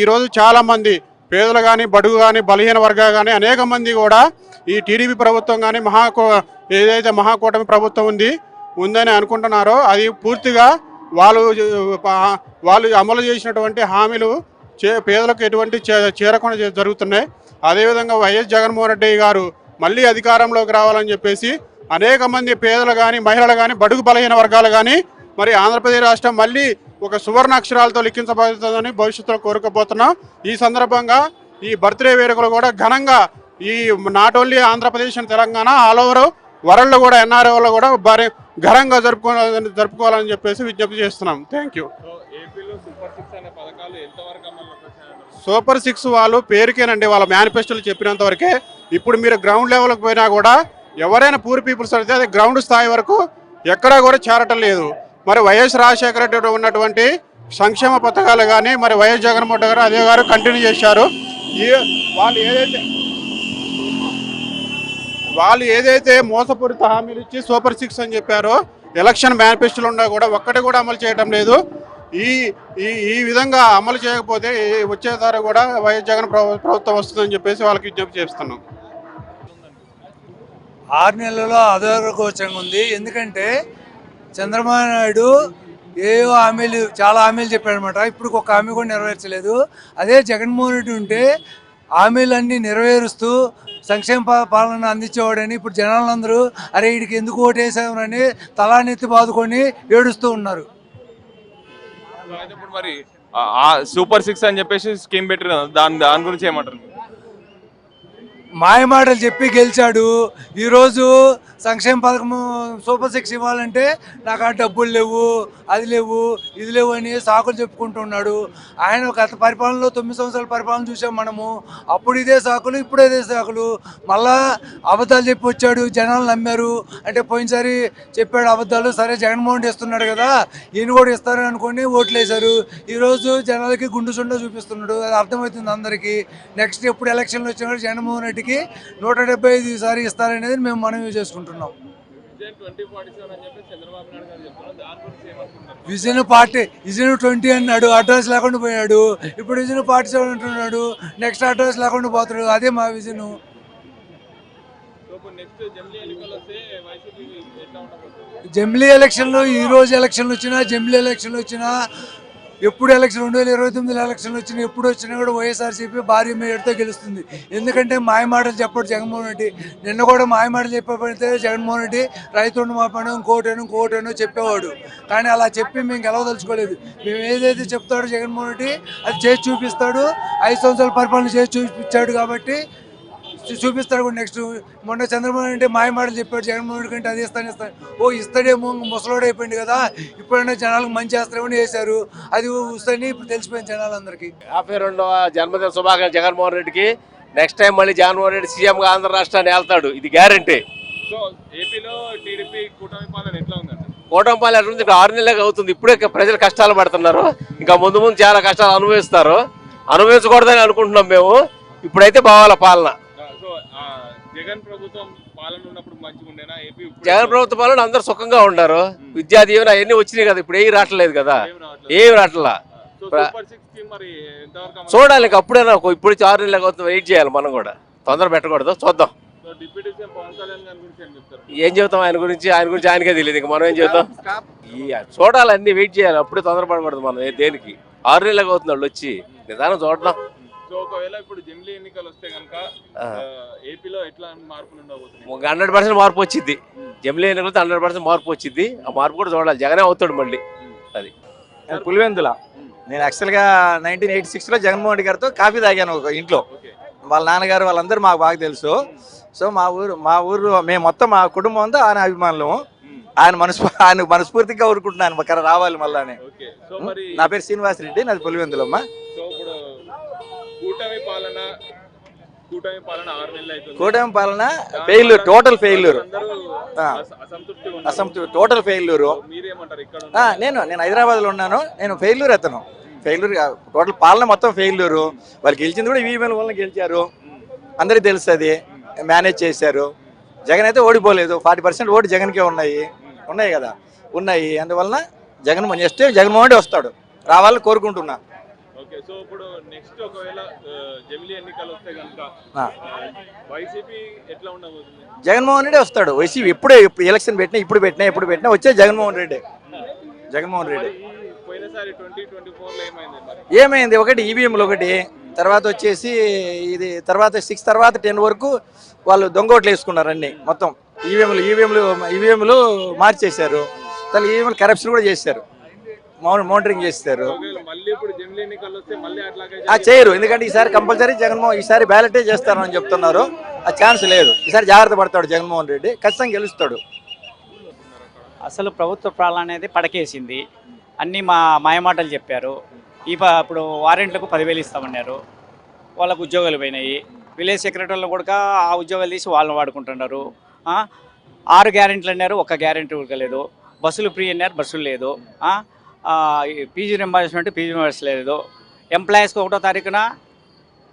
ఈరోజు చాలామంది పేదలు కానీ బడుగు కానీ బలహీన వర్గాలు కానీ అనేక మంది కూడా ఈ టీడీపీ ప్రభుత్వం కానీ ఏదైతే మహాకూటమి ప్రభుత్వం ఉందని అనుకుంటున్నారో అది పూర్తిగా వాళ్ళు అమలు చేసినటువంటి హామీలు పేదలకు ఎటువంటి చేరకుండా జరుగుతున్నాయి. అదేవిధంగా వైఎస్ జగన్మోహన్ రెడ్డి గారు మళ్ళీ అధికారంలోకి రావాలని చెప్పేసి అనేక మంది పేదలు కానీ మహిళలు కానీ బడుగు బలహీన వర్గాలు కానీ మరి ఆంధ్రప్రదేశ్ రాష్ట్రం మళ్ళీ ఒక సువర్ణ అక్షరాలతో లిఖించబడుతుందని భవిష్యత్తులో కోరుకోబోతున్నాం. ఈ సందర్భంగా ఈ బర్త్డే వేడుకలు కూడా ఘనంగా ఈ not only Andhra Pradesh and Telangana all over world కూడా ఎన్ఆర్ఐలో కూడా ఘనంగా జరుపుకోవాలని చెప్పేసి విజ్ఞప్తి చేస్తున్నాం. Thank you. సూపర్ 6 వాళ్ళు పేరుకేనండి, వాళ్ళ మేనిఫెస్టోలు చెప్పినంత వరకే. ఇప్పుడు మీరు గ్రౌండ్ లెవెల్కి పోయినా కూడా ఎవరైనా పూర్ పీపుల్స్ అయితే అది గ్రౌండ్ స్థాయి వరకు ఎక్కడా కూడా చేరటం లేదు. మరి వైఎస్ రాజశేఖర రెడ్డి ఉన్నటువంటి సంక్షేమ పథకాలు కానీ మరి వైఎస్ జగన్మోహన్ రెడ్డి గారు అదే గారు కంటిన్యూ చేశారు. వాళ్ళు ఏదైతే మోసపూరిత హామీలు ఇచ్చి సూపర్ 6 అని చెప్పారో ఎలక్షన్ మేనిఫెస్టోలు ఉన్నా కూడా ఒక్కటి కూడా అమలు చేయడం లేదు. ఈ విధంగా అమలు చేయకపోతే వచ్చేసారి కూడా వైఎస్ జగన్ ప్రభుత్వం వస్తుందని చెప్పేసి వాళ్ళకి విజ్ఞప్తి చేస్తున్నాం. 6 నెలల్లో అదోగోచరంగా ఉంది. ఎందుకంటే చంద్రబాబు నాయుడు ఏవో హామీలు చాలా హామీలు చెప్పాడనమాట. ఇప్పుడు ఒక హామీ కూడా నెరవేర్చలేదు. అదే జగన్మోహన్ రెడ్డి ఉంటే హామీలన్నీ నెరవేరుస్తూ సంక్షేమ పాలన అందించేవాడని ఇప్పుడు జనాలందరూ అరే వీడికి ఎందుకు ఓటేసామని తలానెత్తి బాదుకొని ఏడుస్తూ ఉన్నారు. ఇప్పుడు మరి సూపర్ 6 అని చెప్పేసి స్కీమ్ పెట్టారు, దాని గురించి ఏమంటారు? మాయమాటలు చెప్పి గెలిచాడు. ఈరోజు సంక్షేమ పథకం సూపర్ 6 ఇవ్వాలంటే నాకు ఆ డబ్బులు లేవు, అది లేవు, ఇది లేవు అని సాకులు చెప్పుకుంటున్నాడు. ఆయన గత పరిపాలనలో 9 సంవత్సరాల పరిపాలన చూసాం మనము. అప్పుడు ఇదే సాకులు, ఇప్పుడు ఇదే సాకులు. మళ్ళా అబద్ధాలు చెప్పి వచ్చాడు, జనాలు నమ్మారు. అంటే పోయినసారి చెప్పాడు అబద్ధాలు, సరే జగన్మోహన్ రెడ్డి ఇస్తున్నాడు కదా ఈయన కూడా ఇస్తారని అనుకుని ఓట్లు వేశారు. ఈరోజు జనాలకి గుండు సుండ చూపిస్తున్నాడు. అది అర్థమవుతుంది అందరికీ. నెక్స్ట్ ఎప్పుడు ఎలక్షన్లు వచ్చినా జగన్మోహన్ రెడ్డికి 175 సారి ఇస్తారనేది మేము మనవి చేసుకుంటున్నాం. విజన్ 20 అన్నాడు, అడ్రస్ లేకుండా పోయాడు. ఇప్పుడు విజన్ 47 అంటున్నాడు, నెక్స్ట్ అడ్రస్ లేకుండా పోతాడు. అదే మా విజన్. జమిలీ ఎలక్షన్లో ఈ రోజు ఎలక్షన్లు వచ్చినా, జమిలీ ఎలక్షన్లు వచ్చినా, ఎప్పుడు ఎలక్షన్ 2029 ఎలక్షన్లు వచ్చినా, ఎప్పుడు వచ్చినా కూడా వైఎస్ఆర్సీపీ భారీ మేయర్తో గెలుస్తుంది. ఎందుకంటే మాయమాటలు చెప్పాడు జగన్మోహన్ రెడ్డి. నిన్న కూడా మాయమాటలు చెప్పకపోతే జగన్మోహన్ రెడ్డి రైతు రుణమాఫీ ఇంకోటేనో చెప్పేవాడు. కానీ అలా చెప్పి మేము గెలవదలుచుకోలేదు. మేము ఏదైతే చెప్తాడో జగన్మోహన్ రెడ్డి అది చేసి చూపిస్తాడు. 5 సంవత్సరాల పరిపాలన చేసి చూపించాడు కాబట్టి చూపిస్తాడు కూడా. నెక్స్ట్ మొన్న చంద్రబాబు అంటే మాయమాటలు చెప్పాడు జగన్మోహన్ రెడ్డి కంటే అది ఇస్తాను ఇస్తాడేమో, ముసలోడు అయిపోయింది కదా, ఇప్పుడైనా జనాలకు మంచి చేస్తామని వేశారు. అది వస్తాయని ఇప్పుడు తెలిసిపోయింది జనాలందరికీ. 52వ జన్మదిన శుభాకాంక్షలు జగన్మోహన్ రెడ్డికి. నెక్స్ట్ టైం మళ్ళీ జగన్మోహన్ రెడ్డి సీఎంగా ఆంధ్ర రాష్ట్రాన్ని వెళ్తాడు, ఇది గ్యారంటీ. కూటమి పాలన ఎట్లుంది? ఇక్కడ 6 నెలలకు అవుతుంది. ఇప్పుడే ప్రజలు కష్టాలు పడుతున్నారు. ఇంకా ముందు చాలా కష్టాలు అనుభవిస్తారు. అనుభవించకూడదని అనుకుంటున్నాం మేము. ఇప్పుడైతే బావాల పాలన. జగన్ ప్రభుత్వం పాలన ఉన్నప్పుడు మంచిగా ఉండేనా? జగన్ ప్రభుత్వ పాలన అందరు సుఖంగా ఉన్నారు. విద్యా దీవెన అవన్నీ వచ్చినాయి కదా, ఇప్పుడు ఏమి రావట్లేదు కదా, ఏమి రావట్లా. చూడాలి ఇంకా అప్పుడైనా. ఇప్పుడు 6 నెలలకు అవుతుంది, వెయిట్ చేయాలి. మనం కూడా తొందర పెట్టకూడదు, చూద్దాం. ఏం చెబుతాం ఆయన గురించి ఆయనకే తెలియదు. ఇంకా మనం ఏం చెబుతాం? చూడాలి, అన్ని వెయిట్ చేయాలి. అప్పుడే తొందరపడకూడదు మనం దేనికి. 6 నెలలకు అవుతుంది వాళ్ళు వచ్చి, నిదానం చూడడం. ఒకవేళ ఇప్పుడు జమిలీ ఎన్నికలు వస్తే కనుక ఏపీలో ఎట్లా మార్పులు ఉండబోతున్నాయి? 100% మార్పు వచ్చింది. జమిలీ ఎన్నికలతో 100% మార్పు వచ్చింది. ఆ మార్పు కూడా చూడాలి. జగనే అవుతాడు మళ్ళీ. అది పులివెందుల. నేను యాక్చువల్గా 1986లో జగన్మోహన్ రెడ్డి గారితో కాఫీ తాగాను ఒక ఇంట్లో. వాళ్ళ నాన్నగారు వాళ్ళందరూ మాకు బాగా తెలుసు. సో మా ఊరు మేము మొత్తం మా కుటుంబం అంతా ఆయన అభిమానులు. ఆయన మనస్ఫూర్తిగా ఊరుకుంటున్నాను అక్కడ రావాలి మళ్ళీ. నా పేరు శ్రీనివాస్ రెడ్డి, నాది పులివెందులమ్మ. కూటమి పాలన ఫెయిల్యూర్, టోటల్ ఫెయిల్యూర్, అసంతృప్తి, టోటల్ ఫెయిల్యూరు. నేను హైదరాబాద్లో ఉన్నాను. నేను ఫెయిల్యూర్ అతను. ఫెయిల్యూర్ టోటల్ పాలన మొత్తం ఫెయిల్యూరు. వాళ్ళు గెలిచింది కూడా ఈవీఎంల వల్ల గెలిచారు, అందరికీ తెలుస్తుంది. మేనేజ్ చేశారు. జగన్ అయితే ఓడిపోలేదు. 40% ఓటు జగన్కే ఉన్నాయి కదా, ఉన్నాయి. అందువలన నెక్స్ట్ జగన్మోహన్ రెడ్డి వస్తాడు, రావాలని కోరుకుంటున్నా. ఓకే, సో ఇప్పుడు నెక్స్ట్ ఒకవేళ జమిలీ ఎన్నికలు వస్తే కనుక వైసీపీ ఎట్లా ఉండబోతుంది? జగన్మోహన్ రెడ్డి వస్తాడు. వైసీపీ ఇప్పుడు ఎలక్షన్ ఎప్పుడు పెట్టినా వచ్చే జగన్మోహన్ రెడ్డి. ఈ పోయినసారి 2024 ఏమైంది మరి? ఏమైంది, ఒకటి ఈవీఎంలు ఒకటి, తర్వాత వచ్చేసి ఇది తర్వాత 6 తర్వాత 10 వరకు వాళ్ళు దొంగ ఓట్లు వేసుకున్నారు అన్ని మొత్తం. ఈవీఎంలు మార్చేశారు. తర్వాత ఈవీఎంలు కరప్షన్ కూడా చేశారు, మానిటరింగ్ చేస్తారు. ఒకవేళ మళ్ళీ ఇప్పుడు జమిలీ ఎన్నికలు వస్తే మళ్ళీ అట్లాగే చేయరు, ఎందుకంటే ఈసారి కంపల్సరీ ఈసారి బ్యాలెటే చేస్తారని చెప్తున్నారు. ఆ ఛాన్స్ లేదు. ఈసారి జాగ్రత్త పడతాడు జగన్మోహన్ రెడ్డి, ఖచ్చితంగా గెలుస్తాడు. అసలు ప్రభుత్వ పాలన అనేది పడకేసింది. అన్నీ మాయమాటలు చెప్పారు. ఇప్పుడు వారెంట్లకు 10,000 ఇస్తామన్నారు, వాళ్ళకు ఉద్యోగాలు పోయినాయి. విలేజ్ సెక్రటరీలు కూడా ఆ ఉద్యోగాలు తీసి వాళ్ళని వాడుకుంటున్నారు. 6 గ్యారెంటీలు అన్నారు, 1 గ్యారెంటీ ఉడకలేదు. బస్సులు ఫ్రీ అన్నారు, బస్సులు లేదు. పీజీ రింబర్స్మెంట్ లేదు. ఎంప్లాయీస్కి 1వ తారీఖున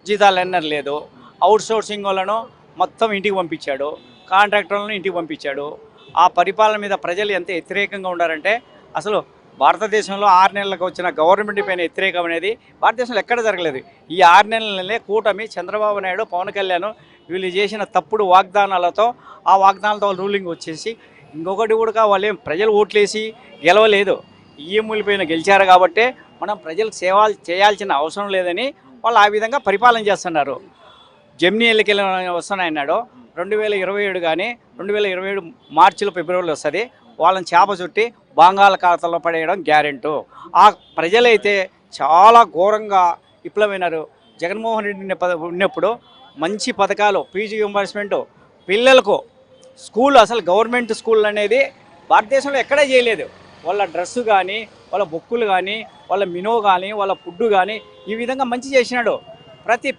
జీతాలు అన్నారు లేదు. అవుట్ సోర్సింగ్ వాళ్ళను మొత్తం ఇంటికి పంపించాడు, కాంట్రాక్టర్లను ఇంటికి పంపించాడు. ఆ పరిపాలన మీద ప్రజలు ఎంత వ్యతిరేకంగా ఉన్నారంటే, అసలు భారతదేశంలో 6 నెలలకు వచ్చిన గవర్నమెంట్ పైన వ్యతిరేకం అనేది భారతదేశంలో ఎక్కడ జరగలేదు. ఈ 6 నెలలనే కూటమి చంద్రబాబు నాయుడు, పవన్ కళ్యాణ్ వీళ్ళు చేసిన తప్పుడు వాగ్దానాలతో, ఆ వాగ్దానాలతో రూలింగ్ వచ్చేసి, ఇంకొకటి కూడా వాళ్ళు ప్రజలు ఓట్లేసి గెలవలేదు, ఈఎంఐల పైన గెలిచారు. కాబట్టి మనం ప్రజలకు సేవలు చేయాల్సిన అవసరం లేదని వాళ్ళు ఆ విధంగా పరిపాలన చేస్తున్నారు. జమినీ ఎన్నికలు వస్తున్నాయన్నాడు, 2027 కానీ 2027 మార్చిలో ఫిబ్రవరిలో వస్తుంది. వాళ్ళని చేప చుట్టి బంగాళాఖాతంలో పడేయడం గ్యారెంటీ. ఆ ప్రజలైతే చాలా ఘోరంగా విప్లవమైనారు. జగన్మోహన్ రెడ్డి ఉన్నప్పుడు మంచి పథకాలు, పీజీ రింబర్స్మెంట్, పిల్లలకు స్కూల్, అసలు గవర్నమెంట్ స్కూల్ అనేది భారతదేశంలో ఎక్కడా చేయలేదు. వాళ్ళ డ్రెస్సు కానీ, వాళ్ళ బుక్కులు కానీ, వాళ్ళ మినో కానీ, వాళ్ళ ఫుడ్ కానీ ఈ విధంగా మంచి చేసినాడు. ప్రతి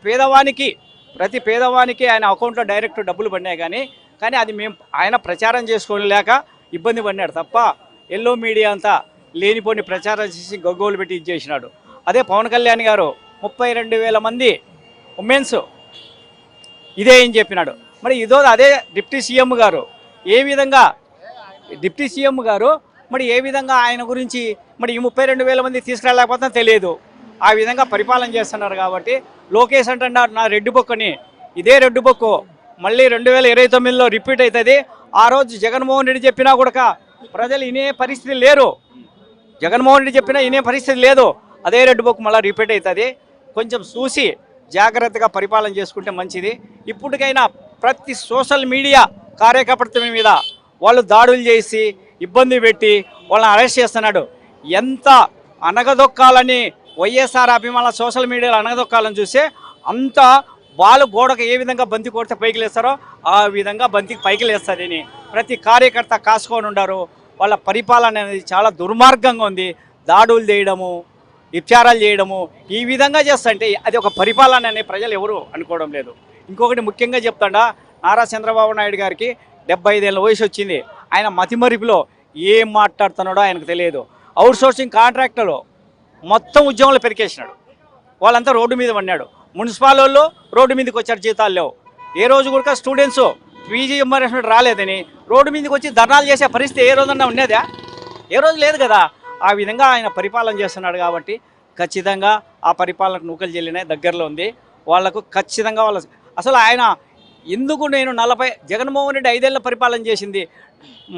పేదవానికి ఆయన అకౌంట్లో డైరెక్ట్ డబ్బులు పడినాయి. కానీ అది ఆయన ప్రచారం చేసుకోలేక ఇబ్బంది పడినాడు తప్ప, ఎల్లో మీడియా అంతా లేనిపోని ప్రచారం చేసి గగ్గోలు పెట్టి ఇచ్చేసినాడు. అదే పవన్ కళ్యాణ్ గారు 32,000 మంది ఉమెన్స్ ఇదే ఏం చెప్పినాడు. మరి అదే డిప్యూటీ సీఎం గారు ఏ విధంగా ఆయన గురించి మరి ఈ 32,000 మంది తీసుకురాలేకపోతే తెలియదు. ఆ విధంగా పరిపాలన చేస్తున్నారు. కాబట్టి లోకేష్ అంటున్నారు, నా రెడ్ బుక్ని, ఇదే రెడ్ బుక్ మళ్ళీ 2029లో రిపీట్ అవుతుంది. ఆ రోజు జగన్మోహన్ రెడ్డి చెప్పినా కూడా ప్రజలు వినే పరిస్థితి లేరు. జగన్మోహన్ రెడ్డి చెప్పినా వినే పరిస్థితి లేదు. అదే రెడ్ బుక్ మళ్ళీ రిపీట్ అవుతుంది. కొంచెం చూసి జాగ్రత్తగా పరిపాలన చేసుకుంటే మంచిది. ఇప్పటికైనా ప్రతి సోషల్ మీడియా కార్యకర్తల మీద వాళ్ళు దాడులు చేసి ఇబ్బంది పెట్టి వాళ్ళని అరెస్ట్ చేస్తున్నాడు. ఎంత అనగదొక్కాలని వైఎస్ఆర్ అభిమానుల సోషల్ మీడియాలో అనగదొక్కాలని చూస్తే అంత వాళ్ళు గోడకు ఏ విధంగా బంతి కొడితే పైకి లేస్తారో ఆ విధంగా బంతికి పైకి లేస్తారని ప్రతి కార్యకర్త కాసుకొని ఉన్నారు. వాళ్ళ పరిపాలన అనేది చాలా దుర్మార్గంగా ఉంది. దాడులు చేయడము, విచారాలు చేయడము ఈ విధంగా చేస్తుంటే అది ఒక పరిపాలన అనే ప్రజలు ఎవరు అనుకోవడం లేదు. ఇంకొకటి ముఖ్యంగా చెప్తాడా, నారా చంద్రబాబు నాయుడు గారికి 75 ఏళ్ళ వయసు వచ్చింది. ఆయన మతిమరుపులో ఏం మాట్లాడుతున్నాడో ఆయనకు తెలియదు. అవుట్ సోర్సింగ్ కాంట్రాక్టర్లు మొత్తం ఉద్యోగాలు పెరికేసినాడు. వాళ్ళంతా రోడ్డు మీద పడినాడు. మున్సిపల్ వాళ్ళు రోడ్డు మీదకి వచ్చారు, జీతాలు లేవు. ఏ రోజు కూడా స్టూడెంట్స్ పీజీ రింబర్స్మెంట్ రాలేదని రోడ్డు మీదకి వచ్చి ధర్నాలు చేసే పరిస్థితి ఏ రోజన్నా ఉన్నదా? ఏ రోజు లేదు కదా. ఆ విధంగా ఆయన పరిపాలన చేస్తున్నాడు. కాబట్టి ఖచ్చితంగా ఆ పరిపాలనకు నూకలు చెల్లినాయి, దగ్గరలో ఉంది. వాళ్లకు ఖచ్చితంగా అసలు ఆయన ఎందుకు నేను జగన్మోహన్ రెడ్డి 5 ఏళ్ళ పరిపాలన చేసింది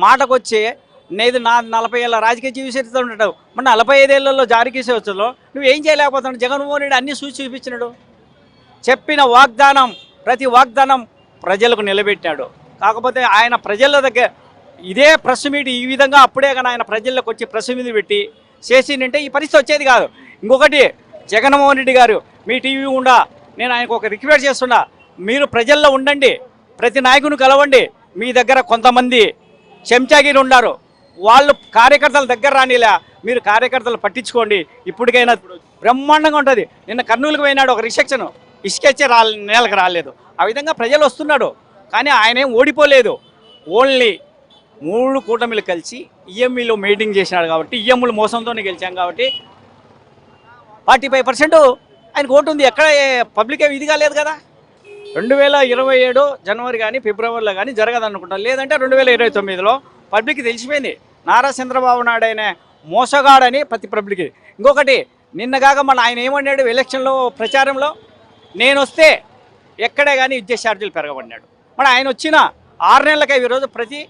మాటకు వచ్చే నేను 40 ఏళ్ళ రాజకీయ జీవితం ఉంటావు, మన 45 ఏళ్లలో జారికేసేవచ్చులో నువ్వేం చేయలేకపోతున్నావు. జగన్మోహన్ రెడ్డి అన్ని చూపించినాడు. చెప్పిన వాగ్దానం, ప్రతి వాగ్దానం ప్రజలకు నిలబెట్టాడు. కాకపోతే ఆయన ప్రజల దగ్గర ఇదే ప్రెస్ మీట్ ఈ విధంగా అప్పుడే కానీ ఆయన ప్రజల్లోకి వచ్చి ప్రెస్ మీట్ పెట్టి చేసిందంటే ఈ పరిస్థితి వచ్చేది కాదు. ఇంకొకటి, జగన్మోహన్ రెడ్డి గారు మీ టీవీ ఉండా నేను ఆయనకు ఒక రిక్వెస్ట్ చేస్తున్నా, మీరు ప్రజల్లో ఉండండి, ప్రతి నాయకుని కలవండి. మీ దగ్గర కొంతమంది చెంచాగిరి ఉన్నారు, వాళ్ళు కార్యకర్తల దగ్గర రానిలే, మీరు కార్యకర్తలు పట్టించుకోండి. ఇప్పటికైనా బ్రహ్మాండంగా ఉంటుంది. నిన్న కర్నూలుకు పోయినాడు, ఒక రిసెప్షన్ ఇసుకొచ్చే నేలకు రాలేదు. ఆ విధంగా ప్రజలు వస్తున్నాడు. కానీ ఆయన ఏం ఓడిపోలేదు. ఓన్లీ 3 కూటమిలు కలిసి ఈఎంఈలో మీటింగ్ చేసినాడు. కాబట్టి ఈఎంఈలు మోసంతోనే గెలిచాం. కాబట్టి 45% ఆయనకు ఓటు ఉంది. ఎక్కడ పబ్లిక్ ఏమి ఇది కాలేదు కదా. 2027 జనవరి కానీ ఫిబ్రవరిలో కానీ జరగదనుకుంటాం. లేదంటే 2029లో పబ్లిక్కి తెలిసిపోయింది నారా చంద్రబాబు నాయుడు అయినా మోసగాడని ప్రతి పబ్లిక్. ఇంకొకటి, నిన్నగాక మన ఆయన ఏమన్నాడు ఎలక్షన్లో ప్రచారంలో, నేను వస్తే ఎక్కడే కానీ విద్యుత్ ఛార్జీలు పెరగబడినాడు. మరి ఆయన వచ్చిన 6 నెలలకే ఈరోజు ప్రతి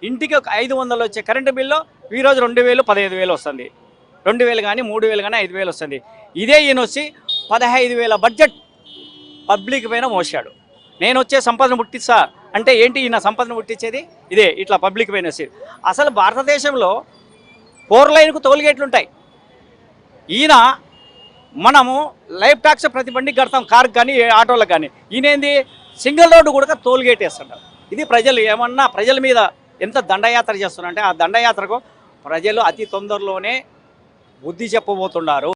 ఇంటికి ఒక 500 వచ్చే కరెంటు బిల్లు ఈరోజు 2000, 15,000 వస్తుంది. 2000 కానీ 3000 కానీ 5000 వస్తుంది. ఇదే ఈయన వచ్చి 15,000 బడ్జెట్ పబ్లిక్ పైన మోసాడు. నేను వచ్చే సంపదను పుట్టిస్తా అంటే ఏంటి, ఈయన సంపదను పుట్టించేది ఇదే ఇట్లా పబ్లిక్ పైన వచ్చేది. అసలు భారతదేశంలో 4 లైన్కు టోల్గేట్లు ఉంటాయి. ఈయన మనము లైఫ్ ట్యాక్స్ ప్రతి బండికి కడతాం, కారుకి కానీ ఆటోలకు కానీ. ఈయనేంది సింగిల్ రోడ్డు కూడా టోల్గేట్ వేస్తున్నారు. ఇది ప్రజలు ఏమన్నా ప్రజల మీద ఎంత దండయాత్ర చేస్తున్నారంటే ఆ దండయాత్రకు ప్రజలు అతి తొందరలోనే బుద్ధి చెప్పబోతున్నారు.